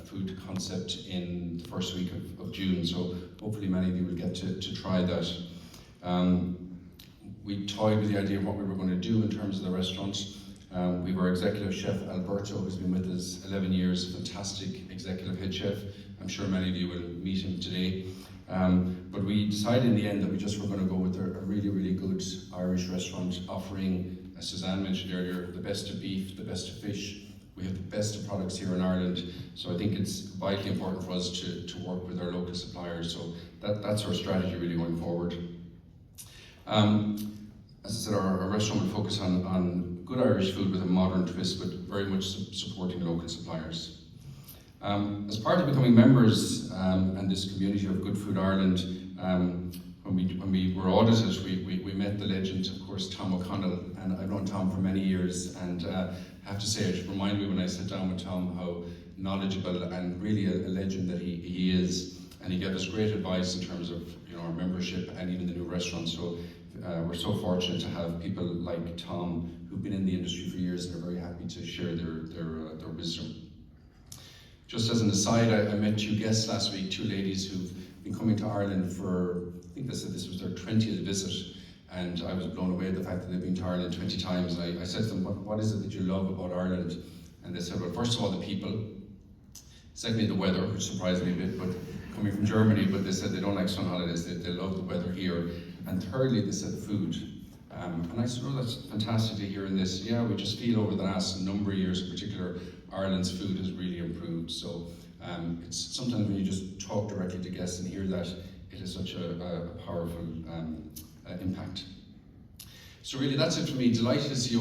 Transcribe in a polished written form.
food concept in the first week of June, so hopefully many of you will get to try that. We toyed with the idea of what we were going to do in terms of the restaurant. We have our executive chef Alberto, who's been with us 11 years, fantastic executive head chef. I'm sure many of you will meet him today. But we decided in the end that we just were going to go with a really, really good Irish restaurant offering, as Suzanne mentioned earlier, the best of beef, the best of fish. We have the best of products here in Ireland, so I think it's vitally important for us to work with our local suppliers. So that's our strategy really going forward. As I said, our restaurant will focus on good Irish food with a modern twist, but very much supporting local suppliers. As part of becoming members and this community of Good Food Ireland, when we were audited, we met the legend, of course, Tom O'Connell, and I've known Tom for many years, and I have to say, it reminded me when I sat down with Tom how knowledgeable and really a legend that he is, and he gave us great advice in terms of our membership and even the new restaurant. So we're so fortunate to have people like Tom who've been in the industry for years and are very happy to share their wisdom. Just as an aside, I met two guests last week, two ladies who've been coming to Ireland for, I think they said this was their 20th visit, and I was blown away at the fact that they've been to Ireland 20 times. I said to them, what is it that you love about Ireland? And they said, well, first of all, the people. Secondly, the weather, which surprised me a bit, but coming from Germany, but they said they don't like sun holidays, they love the weather here. And thirdly, they said the food. And I said, oh, that's fantastic to hear in this. Yeah, we just feel over the last number of years in particular, Ireland's food has really improved. So it's sometimes when you just talk directly to guests and hear that, it has such a powerful impact. So really that's it for me. Delighted to see you